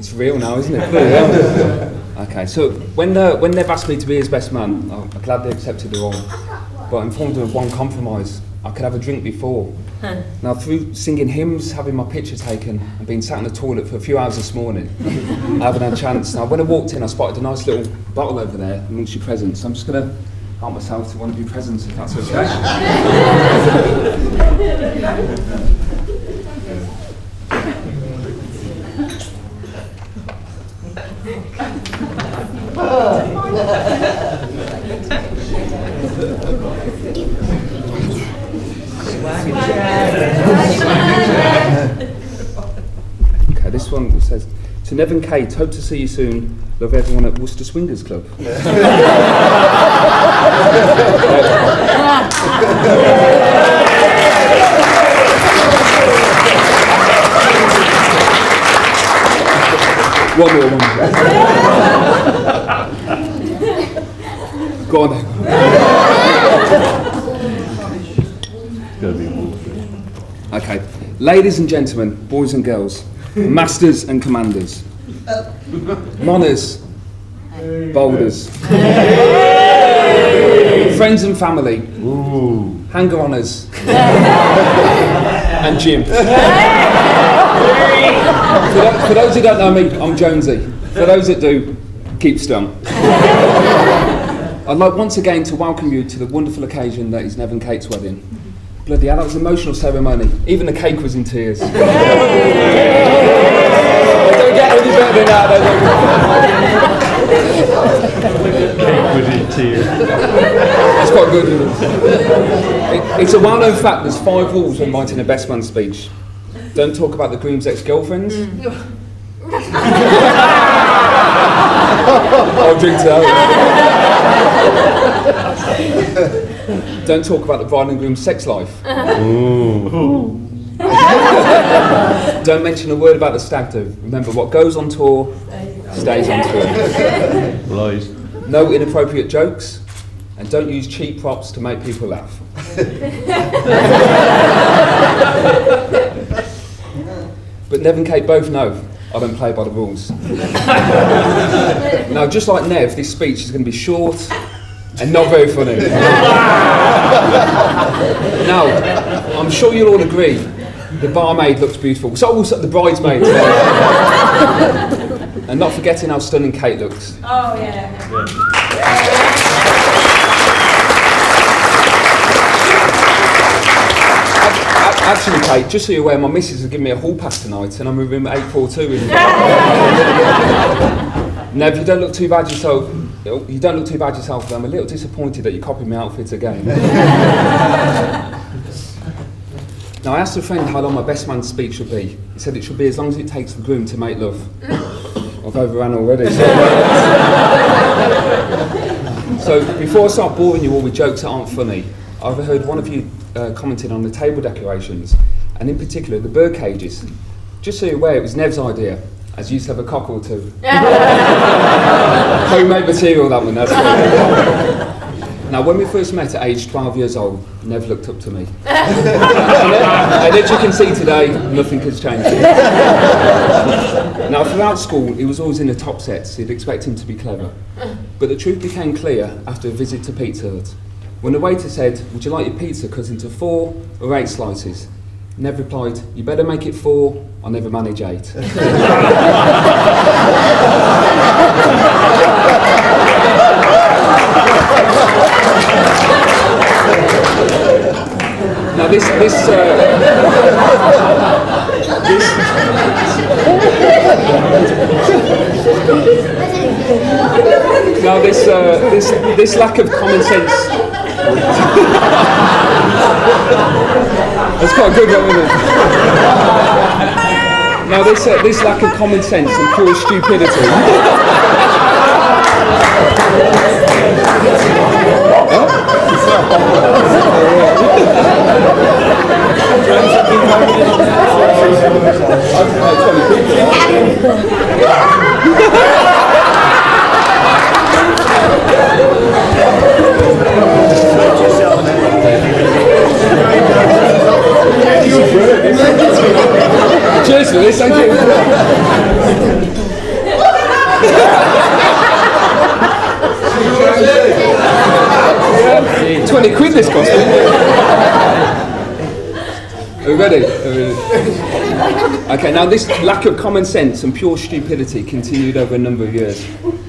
It's real now, isn't it? Okay, so when they've asked me to be his best man, I gladly accepted the role. But I'm informed of one compromise. I could have a drink before. Now, through singing hymns, having my picture taken, and being sat in the toilet for a few hours this morning, I haven't had a chance. Now, when I walked in, I spotted a nice little bottle over there amongst your presents. So I'm just going to help myself to one of your presents, if that's okay. Okay, this one says, to Nev and Kate, hope to see you soon. Love everyone at Worcester Swingers Club. One more. Go on then. Okay, ladies and gentlemen, boys and girls, masters and commanders, monners, boulders, friends and family, hanger-oners, and Jim. For those who don't know me, I'm Jonesy. For those that do, keep stum. I'd like once again to welcome you to the wonderful occasion that is Nev and Kate's wedding. Bloody hell, that was an emotional ceremony. Even the cake was in tears. They don't get any better than that. Cake was in tears. That's quite good. It's a well-known fact there's 5 rules when writing a best man speech. Don't talk about the groom's ex-girlfriends. I'll drink to that. Don't talk about the bride and groom's sex life. Don't mention a word about the stag do. Remember, what goes on tour stays on tour. Lies. No inappropriate jokes, and don't use cheap props to make people laugh. But Nev and Kate both know I don't play by the rules. Now, just like Nev, this speech is going to be short and not very funny. Now, I'm sure you'll all agree the barmaid looks beautiful. So also the bridesmaids. And not forgetting how stunning Kate looks. Oh, yeah. Actually, Kate, just so you're aware, my missus has given me a hall pass tonight, and I'm in room 842. Nev, you don't look too bad yourself. You don't look too bad yourself, but I'm a little disappointed that you copied my outfit again. Now, I asked a friend how long my best man's speech should be. He said it should be as long as it takes the groom to make love. I've overrun already. So before I start boring you all with jokes that aren't funny, I overheard one of you commenting on the table decorations, and in particular the bird cages. Just so you're aware, it was Nev's idea, as you used to have a cock or two. Homemade material, that one, that's good. Now, when we first met at age 12 years old, Nev looked up to me. And as you can see today, nothing has changed. Now, throughout school, he was always in the top sets. You'd expect him to be clever. But the truth became clear after a visit to Pizza Hut. When the waiter said, "Would you like your pizza cut into 4 or 8 slices?" Nev replied, "You better make it 4, I'll never manage 8. Now this lack of common sense. That's quite a good one, isn't it? Now this lack of common sense and pure stupidity. Cheers for this, thank you. Okay, now this lack of common sense and pure stupidity continued over a number of years.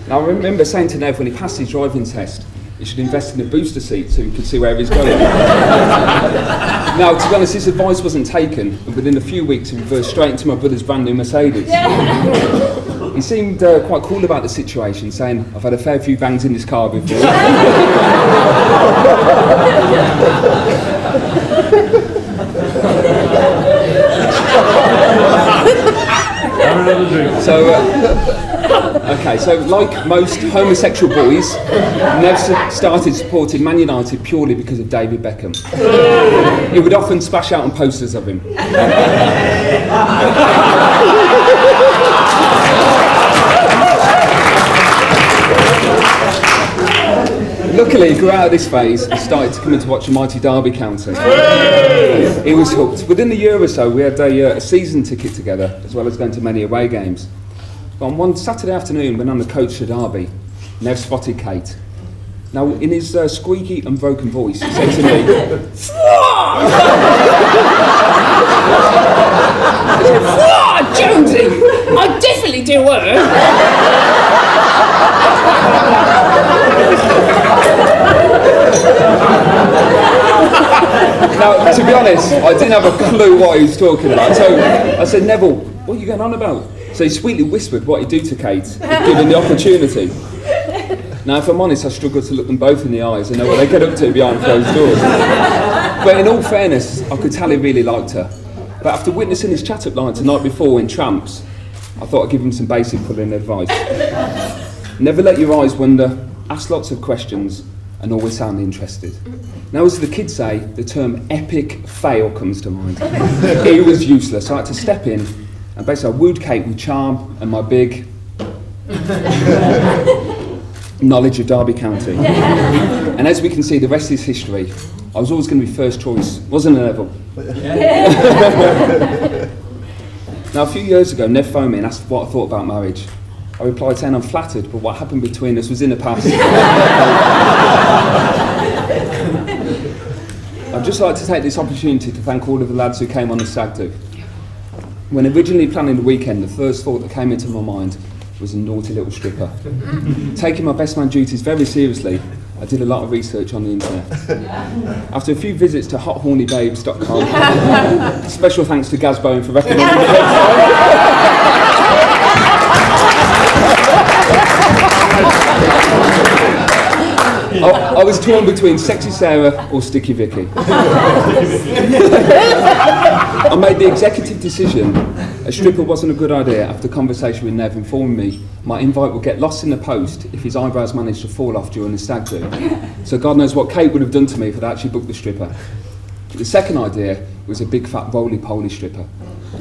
Now I remember saying to Nev when he passed his driving test, he should invest in a booster seat so he could see where he's going. Now, to be honest, this advice wasn't taken, and within a few weeks he reversed straight into my brother's brand new Mercedes. He seemed quite cool about the situation, saying, I've had a fair few bangs in this car before. Have another drink. So like most homosexual boys, Nev started supporting Man United purely because of David Beckham. He would often splash out on posters of him. Luckily, he grew out of this phase and started to come in to watch a mighty Derby County. He was hooked. Within a year or so, we had a season ticket together, as well as going to many away games. But on one Saturday afternoon, when I'm the coach to Derby, Nev spotted Kate. Now, in his squeaky and broken voice, he said to me, Jonesy! I definitely do her! Now, to be honest, I didn't have a clue what he was talking about. So I said, Neville, what are you going on about? So he sweetly whispered what he'd do to Kate, given the opportunity. Now, if I'm honest, I struggle to look them both in the eyes and know what they get up to behind closed doors. But in all fairness, I could tell he really liked her. But after witnessing his chat-up line the night before in Tramps, I thought I'd give him some basic pulling advice. Never let your eyes wander, ask lots of questions, and always sound interested. Now, as the kids say, the term epic fail comes to mind. He was useless. I had to step in, and basically I wooed Kate with charm and my big knowledge of Derby County. And as we can see, the rest is history. I was always going to be first choice, wasn't I, Neville? Now, a few years ago, Nev phoned me and asked what I thought about marriage. I replied saying I'm flattered, but what happened between us was in the past. I'd just like to take this opportunity to thank all of the lads who came on the STAG do. When originally planning the weekend, the first thought that came into my mind was a naughty little stripper. Taking my best man duties very seriously, I did a lot of research on the internet. After a few visits to hothornybabes.com, special thanks to Gaz Bowen for recommending the website. I was torn between Sexy Sarah or Sticky Vicky. I made the executive decision a stripper wasn't a good idea after conversation with Nev informing me my invite would get lost in the post if his eyebrows managed to fall off during the stag do. So God knows what Kate would have done to me if I'd actually booked the stripper. The second idea was a big fat roly-poly stripper.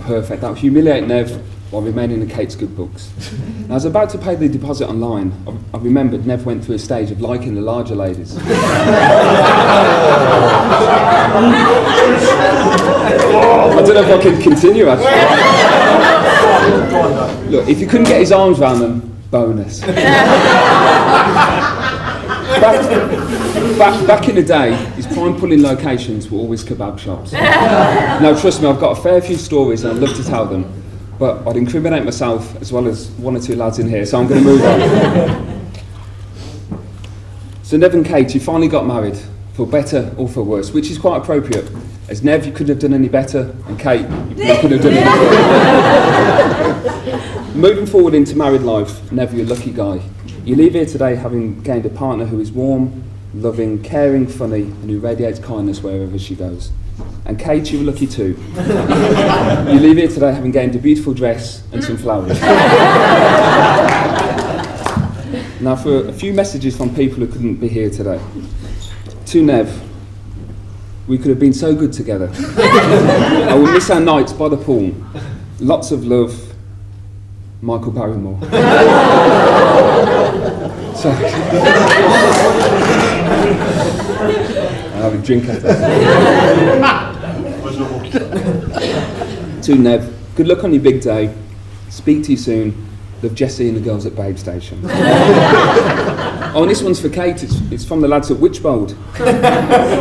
Perfect, that would humiliate Nev while remaining in Kate's good books. Now, I was about to pay the deposit online. I remembered Nev went through a stage of liking the larger ladies. I don't know if I can continue actually. Look, if you couldn't get his arms around them, bonus. Back in the day, his prime pulling locations were always kebab shops. Now, trust me, I've got a fair few stories and I'd love to tell them, but I'd incriminate myself as well as one or two lads in here, so I'm going to move on. So Nev and Kate, you finally got married, for better or for worse, which is quite appropriate. As Nev, you couldn't have done any better, and Kate, you couldn't have done any better. Moving forward into married life, Nev, you're a lucky guy. You leave here today having gained a partner who is warm, loving, caring, funny, and who radiates kindness wherever she goes. And Kate, you were lucky too. You leave here today having gained a beautiful dress and some flowers. Now for a few messages from people who couldn't be here today. To Nev, we could have been so good together. I will miss our nights by the pool. Lots of love, Michael Barrymore. So, I'll have a drink after. To Nev, good luck on your big day. Speak to you soon. Love Jessie and the girls at Babe Station. Oh, and this one's for Kate. It's from the lads at Witchbold.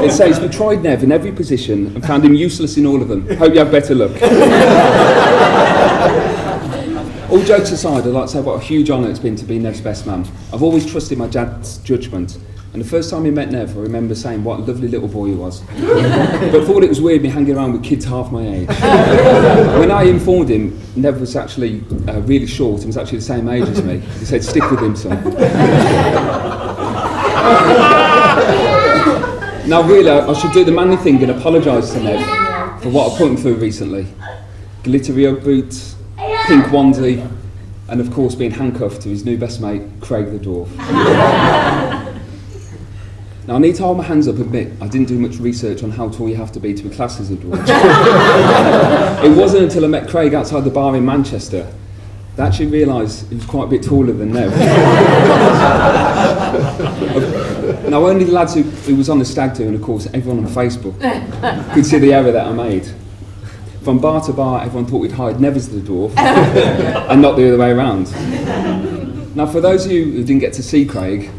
It says, we tried Nev in every position and found him useless in all of them. Hope you have better luck. All jokes aside, I'd like to say what a huge honour it's been to be Nev's best man. I've always trusted my dad's judgment, and the first time he met Nev, I remember saying what a lovely little boy he was. But thought it was weird me hanging around with kids half my age. When I informed him, Nev was actually really short and was actually the same age as me. He said, stick with him, son. Now really, I should do the manly thing and apologise to Nev for what I put him through recently. Glittery Ugg boots, pink onesie, and of course being handcuffed to his new best mate, Craig the Dwarf. Now I need to hold my hands up and admit I didn't do much research on how tall you have to be be classed as a dwarf. It wasn't until I met Craig outside the bar in Manchester that I actually realised he was quite a bit taller than Nev. Now only the lads who was on the stag do, and of course everyone on Facebook, could see the error that I made. From bar to bar, everyone thought we'd hired Nev as the dwarf, and not the other way around. Now, for those of you who didn't get to see Craig,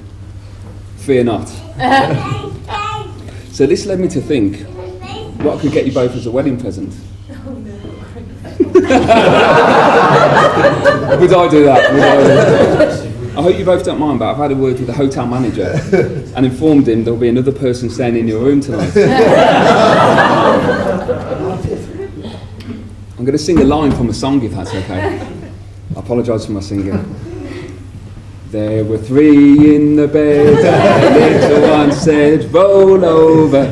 fear not. So this led me to think what I could get you both as a wedding present. Would I do that? I hope you both don't mind, but I've had a word with the hotel manager and informed him there'll be another person staying in your room tonight. I'm going to sing a line from a song, if that's okay. I apologise for my singing. There were three in the bed, and the little one said, roll over.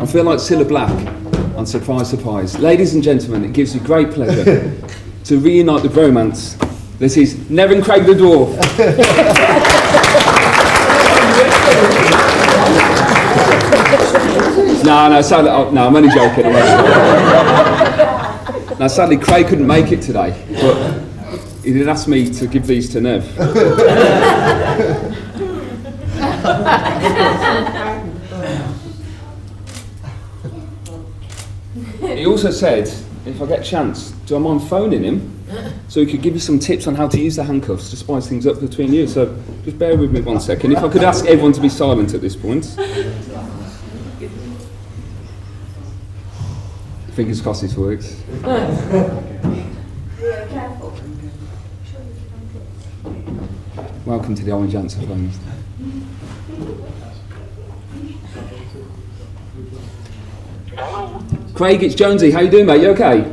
I feel like Cilla Black on Surprise, Surprise. Ladies and gentlemen, it gives me great pleasure to reunite the bromance. This is Nev and Craig the Dwarf. No, sadly, no, I'm only joking. Now, sadly, Craig couldn't make it today, but he did ask me to give these to Nev. He also said, if I get a chance, do I mind phoning him so he could give you some tips on how to use the handcuffs to spice things up between you. So just bear with me 1 second. If I could ask everyone to be silent at this point. Fingers crossed this works. Welcome to the Orange Answer Phones. Craig, it's Jonesy. How you doing, mate? You okay?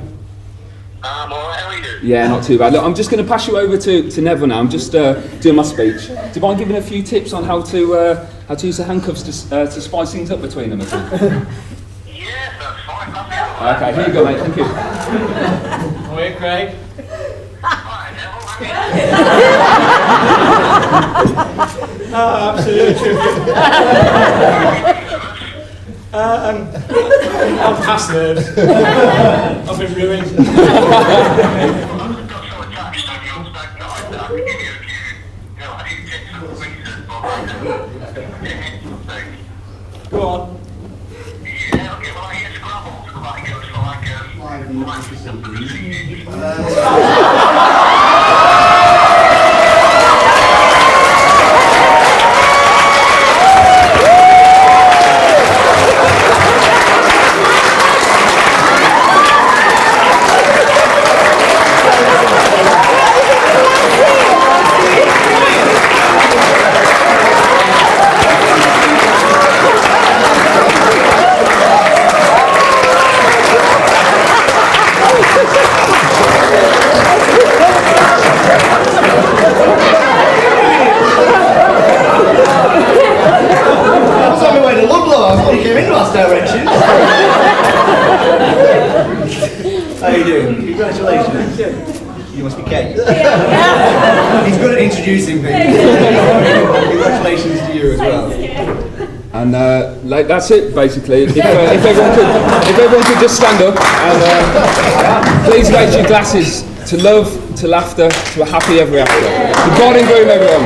I'm alright, how are you? Yeah, not too bad. Look, I'm just going to pass you over to Neville now. I'm just doing my speach. Do you mind giving a few tips on how to use the handcuffs to spice things up between them? Yes, that's fine. Okay, here you go, mate. Thank you. Oh, yeah, Craig. Hi, Neville. Absolutely. I'm past nerves. I've been ruined. I've got so attached to the old stag night that I can give you a few tips and reasons for Go on. Yeah, okay, well I hear Scrabble, like it was How you doing? Congratulations. You must be Kate. He's good at introducing things. Congratulations to you as well. And like that's it, basically. If everyone could just stand up and please raise your glasses to love, to laughter, to a happy ever after. The bride and groom, everyone.